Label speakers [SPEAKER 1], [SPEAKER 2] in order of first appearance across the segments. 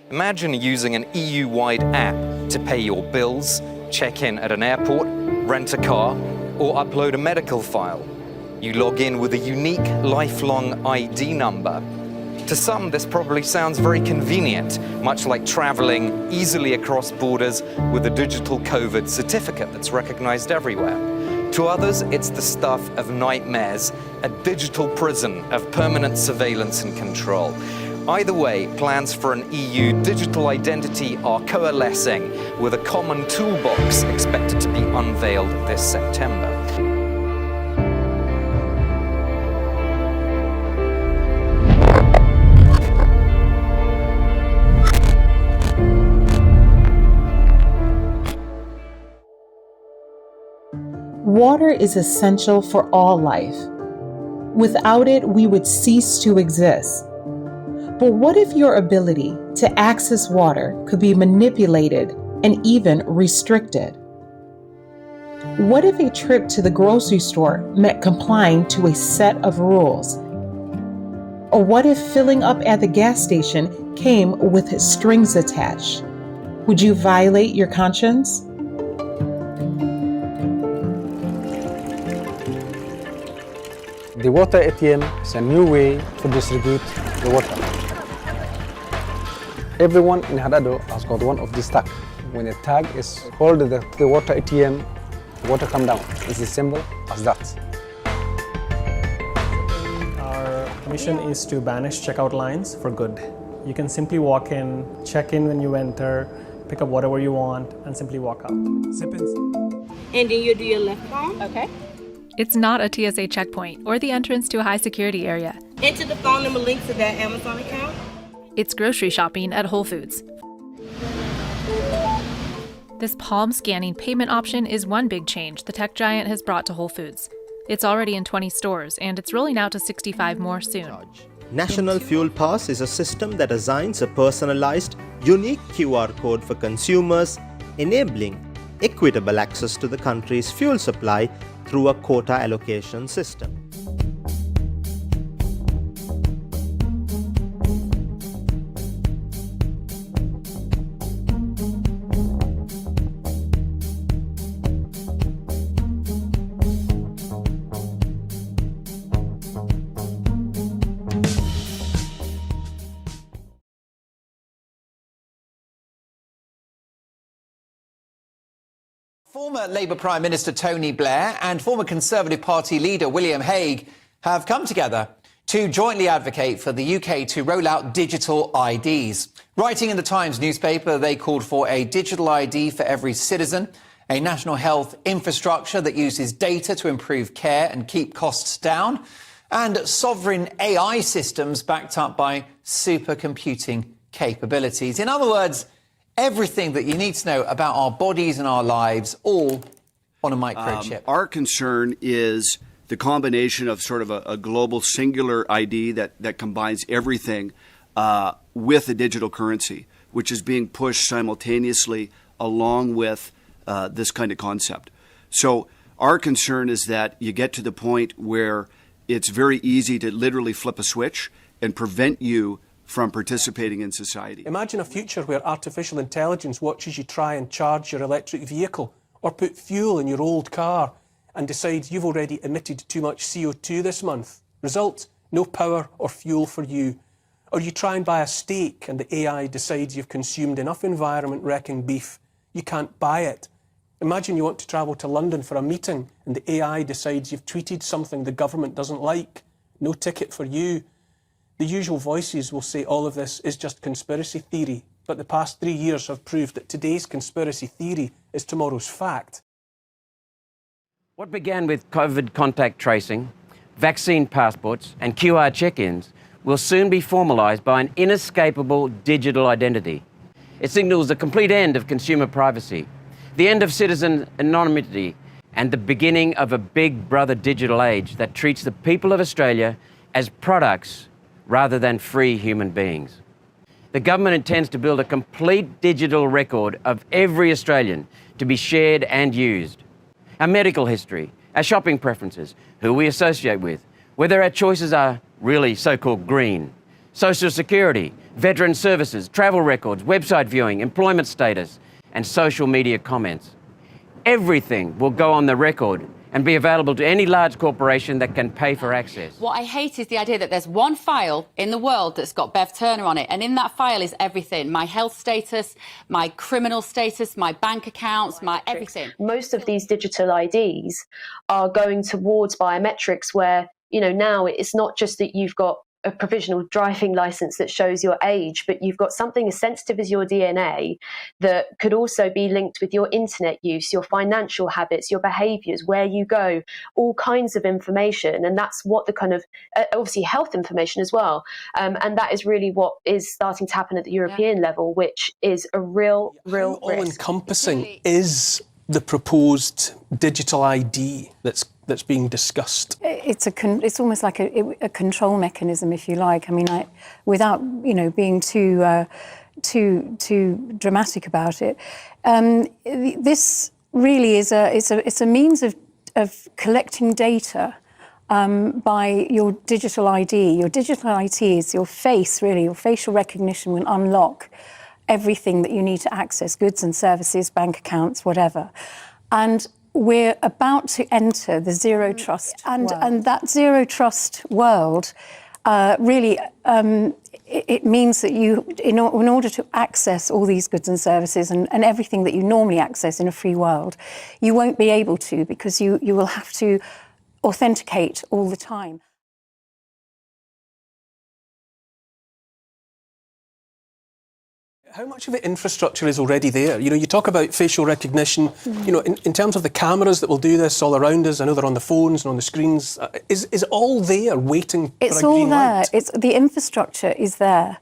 [SPEAKER 1] Imagine using an EU-wide app to pay your bills, check in at an airport, rent a car, or upload a medical file. You log in with a unique lifelong ID number. To some, this probably sounds very convenient, much like traveling easily across borders with a digital COVID certificate that's recognized everywhere. To others, it's the stuff of nightmares, a digital prison of permanent surveillance and control. Either way, plans for an EU digital identity are coalescing, with a common toolbox expected to be unveiled this September.
[SPEAKER 2] Water is essential for all life. Without it, we would cease to exist. But what if your ability to access water could be manipulated and even restricted? What if a trip to the grocery store meant complying to a set of rules? Or what if filling up at the gas station came with strings attached? Would you violate your conscience?
[SPEAKER 3] The water ATM is a new way to distribute the water. Everyone in Hadado has got one of these tags. When a tag is held at the water ATM, the water comes down. It's as simple as that.
[SPEAKER 4] Our mission is to banish checkout lines for good. You can simply walk in, check in when you enter, pick up whatever you want, and simply walk out. Zip in.
[SPEAKER 5] And then you do your left palm.
[SPEAKER 6] Okay.
[SPEAKER 7] It's not a TSA checkpoint or the entrance to a high security area.
[SPEAKER 5] Enter the phone number linked to that Amazon account.
[SPEAKER 7] It's grocery shopping at Whole Foods. This palm scanning payment option is one big change the tech giant has brought to Whole Foods. It's already in 20 stores, and it's rolling out to 65 more soon.
[SPEAKER 8] National Fuel Pass is a system that assigns a personalized, unique QR code for consumers, enabling equitable access to the country's fuel supply through a quota allocation system.
[SPEAKER 9] Former Labour Prime Minister Tony Blair and former Conservative Party leader William Hague have come together to jointly advocate for the UK to roll out digital IDs. Writing in the Times newspaper, they called for a digital ID for every citizen, a national health infrastructure that uses data to improve care and keep costs down, and sovereign AI systems backed up by supercomputing capabilities. In other words, everything that you need to know about our bodies and our lives, all on a microchip.
[SPEAKER 10] Our concern is the combination of sort of a global singular ID that combines everything with a digital currency, which is being pushed simultaneously along with this kind of concept. So our concern is that you get to the point where it's very easy to literally flip a switch and prevent you from participating in society.
[SPEAKER 4] Imagine a future where artificial intelligence watches you try and charge your electric vehicle or put fuel in your old car and decides you've already emitted too much CO2 this month. Result, no power or fuel for you. Or you try and buy a steak and the AI decides you've consumed enough environment-wrecking beef, you can't buy it. Imagine you want to travel to London for a meeting and the AI decides you've tweeted something the government doesn't like. No ticket for you. The usual voices will say all of this is just conspiracy theory, but the past 3 years have proved that today's conspiracy theory is tomorrow's fact.
[SPEAKER 11] What began with COVID contact tracing, vaccine passports, and QR check-ins will soon be formalised by an inescapable digital identity. It signals the complete end of consumer privacy, the end of citizen anonymity, and the beginning of a big brother digital age that treats the people of Australia as products rather than free human beings. The government intends to build a complete digital record of every Australian to be shared and used. Our medical history, our shopping preferences, who we associate with, whether our choices are really so-called green, Social Security, veteran services, travel records, website viewing, employment status, and social media comments. Everything will go on the record and be available to any large corporation that can pay for access.
[SPEAKER 6] What I hate is the idea that there's one file in the world that's got Bev Turner on it, and in that file is everything: my health status, my criminal status, my bank accounts, my everything.
[SPEAKER 12] Most of these digital IDs are going towards biometrics where, you know, now it's not just that you've got a provisional driving license that shows your age, but you've got something as sensitive as your DNA that could also be linked with your internet use, your financial habits, your behaviors, where you go, all kinds of information. And that's what the kind of, obviously health information as well. And that is really what is starting to happen at the European level, which is a real risk.
[SPEAKER 4] All-encompassing is the proposed digital ID that's being discussed?
[SPEAKER 13] It's almost like a control mechanism, if you like. I mean, without being too dramatic about it, this really is a means of collecting data by your digital ID. Your digital ID is your face, really. Your facial recognition will unlock everything that you need to access, goods and services, bank accounts, whatever. And we're about to enter the zero trust world. And that zero trust world really, it means that you, in order to access all these goods and services and everything that you normally access in a free world, you won't be able to, because you will have to authenticate all the time.
[SPEAKER 4] How much of the infrastructure is already there? You know, you talk about facial recognition, you know, in terms of the cameras that will do this all around us. I know they're on the phones and on the screens. Is all there waiting for a green light?
[SPEAKER 13] It's all there. The infrastructure is there.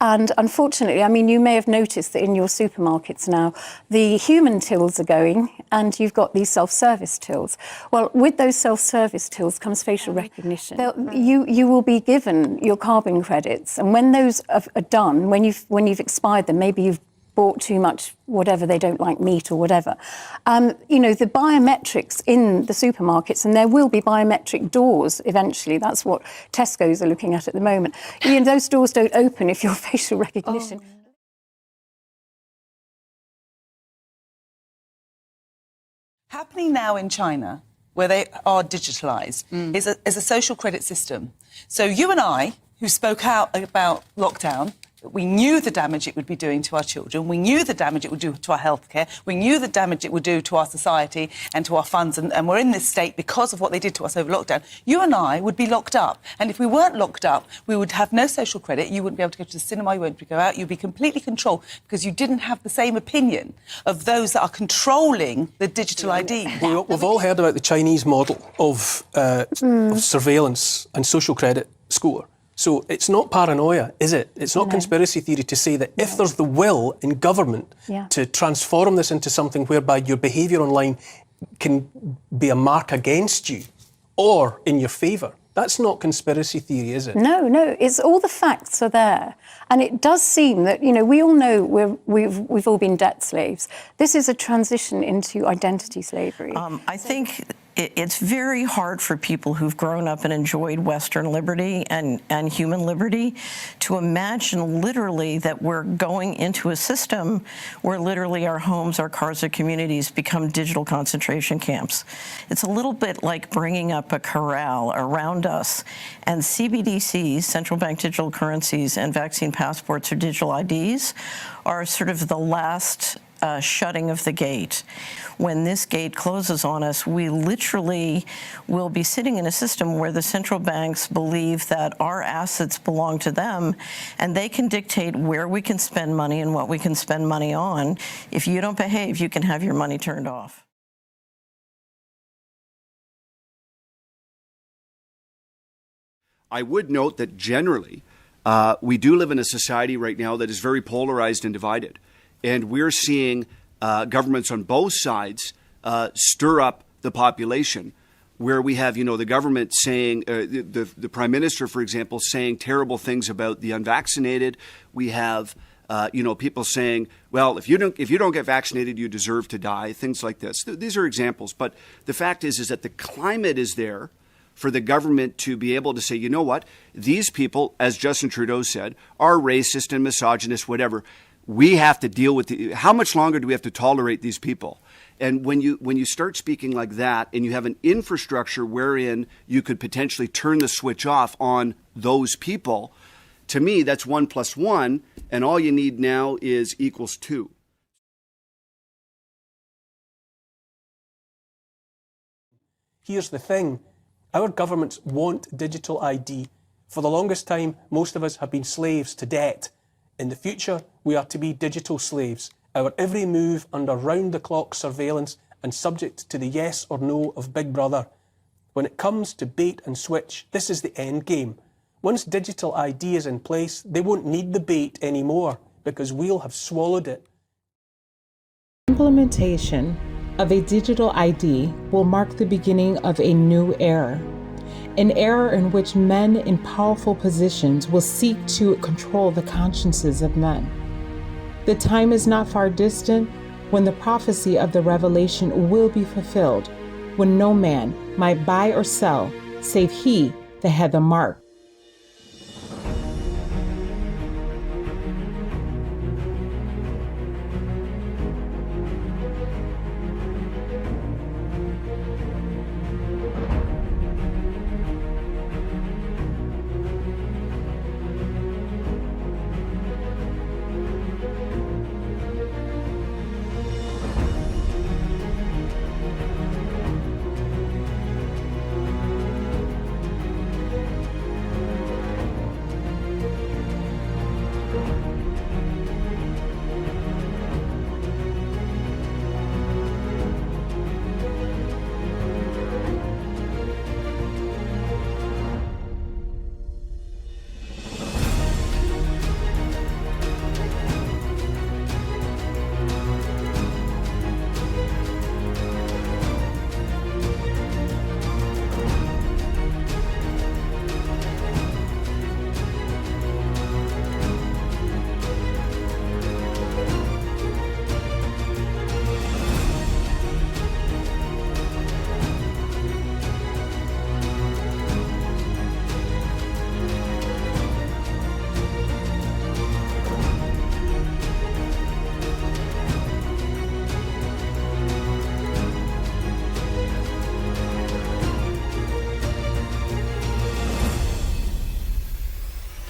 [SPEAKER 13] And unfortunately, I mean, you may have noticed that in your supermarkets now, the human tills are going and you've got these self-service tills. Well, with those self-service tills comes facial recognition. You will be given your carbon credits, and when those are done, when you've expired them, maybe you've bought too much, whatever, they don't like meat or whatever. You know, the biometrics in the supermarkets, and there will be biometric doors eventually. That's what Tesco's are looking at the moment. You know, those doors don't open if you're facial recognition.
[SPEAKER 14] Happening now in China, where they are digitalised, is a social credit system. So you and I, who spoke out about lockdown, we knew the damage it would be doing to our children. We knew the damage it would do to our healthcare. We knew the damage it would do to our society and to our funds. And we're in this state because of what they did to us over lockdown. You and I would be locked up. And if we weren't locked up, we would have no social credit. You wouldn't be able to go to the cinema. You wouldn't be able to go out. You'd be completely controlled because you didn't have the same opinion of those that are controlling the digital ID.
[SPEAKER 4] We've all heard about the Chinese model of surveillance and social credit score. So it's not paranoia, is it? It's not conspiracy theory to say that if there's the will in government to transform this into something whereby your behaviour online can be a mark against you or in your favour, that's not conspiracy theory, is it?
[SPEAKER 13] No, it's all the facts are there. And it does seem that, you know, we all know we've all been debt slaves. This is a transition into identity slavery.
[SPEAKER 15] I think it's very hard for people who've grown up and enjoyed Western liberty and human liberty to imagine literally that we're going into a system where literally our homes, our cars, our communities become digital concentration camps. It's a little bit like bringing up a corral around us, and CBDCs, central bank digital currencies, and vaccine passports or digital IDs are sort of the last shutting of the gate. When this gate closes on us, we literally will be sitting in a system where the central banks believe that our assets belong to them, and they can dictate where we can spend money and what we can spend money on. If you don't behave, you can have your money turned off.
[SPEAKER 10] I would note that generally, we do live in a society right now that is very polarized and divided. And we're seeing governments on both sides stir up the population, where we have, you know, the government saying, the Prime Minister, for example, saying terrible things about the unvaccinated. We have, you know, people saying, well, if you don't get vaccinated, you deserve to die, things like this. These are examples. But the fact is that the climate is there for the government to be able to say, you know what, these people, as Justin Trudeau said, are racist and misogynist, whatever. We have to deal with how much longer do we have to tolerate these people? And when you start speaking like that and you have an infrastructure wherein you could potentially turn the switch off on those people, to me, that's 1 + 1, and all you need now is equals 2.
[SPEAKER 4] Here's the thing. Our governments want digital ID. For the longest time, most of us have been slaves to debt. In the future, we are to be digital slaves. Our every move under round-the-clock surveillance and subject to the yes or no of Big Brother. When it comes to bait and switch, this is the end game. Once digital ID is in place, they won't need the bait anymore because we'll have swallowed it.
[SPEAKER 2] Implementation of a digital ID will mark the beginning of a new era. An era in which men in powerful positions will seek to control the consciences of men. The time is not far distant when the prophecy of the revelation will be fulfilled, when no man might buy or sell save he that had the mark.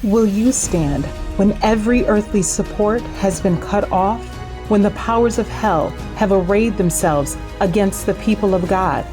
[SPEAKER 2] Will you stand when every earthly support has been cut off, when the powers of hell have arrayed themselves against the people of God?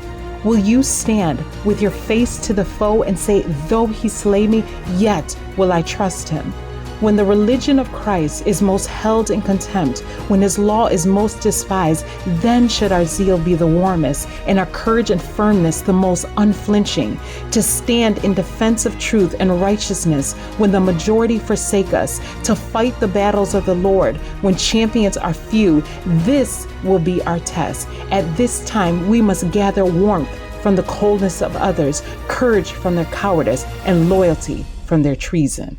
[SPEAKER 2] Will you stand with your face to the foe and say, though he slay me, yet will I trust him? When the religion of Christ is most held in contempt, when his law is most despised, then should our zeal be the warmest and our courage and firmness the most unflinching, to stand in defense of truth and righteousness when the majority forsake us, to fight the battles of the Lord when champions are few. This will be our test. At this time, we must gather warmth from the coldness of others, courage from their cowardice, and loyalty from their treason.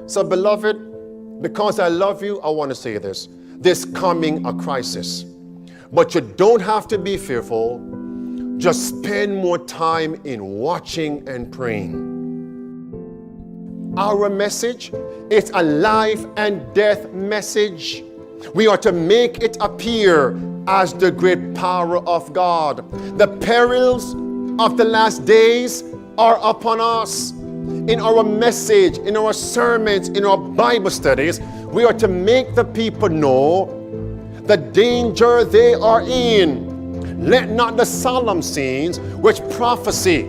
[SPEAKER 16] So, beloved, because I love you, I want to say this. There's coming a crisis. But you don't have to be fearful. Just spend more time in watching and praying. Our message is a life and death message. We are to make it appear as the great power of God. The perils of the last days are upon us. In our message, in our sermons, in our Bible studies, we are to make the people know the danger they are in. Let not the solemn scenes which prophecy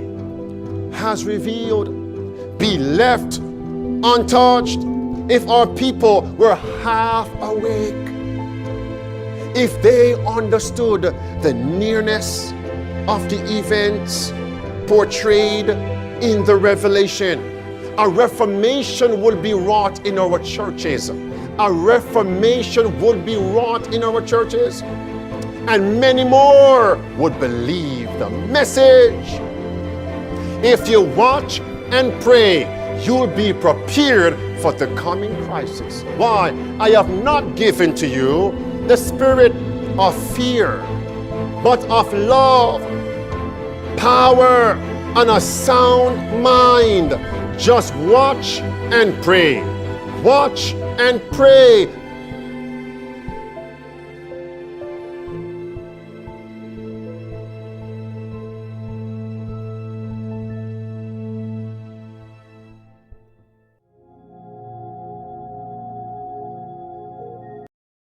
[SPEAKER 16] has revealed be left untouched. If our people were half awake, if they understood the nearness of the events portrayed in the Revelation, A reformation will be wrought in our churches. A reformation would be wrought in our churches. And many more would believe the message. If you watch and pray, you'll be prepared for the coming crisis. Why? I have not given to you the spirit of fear, but of love, power, and a sound mind. Just watch and pray. Watch and pray.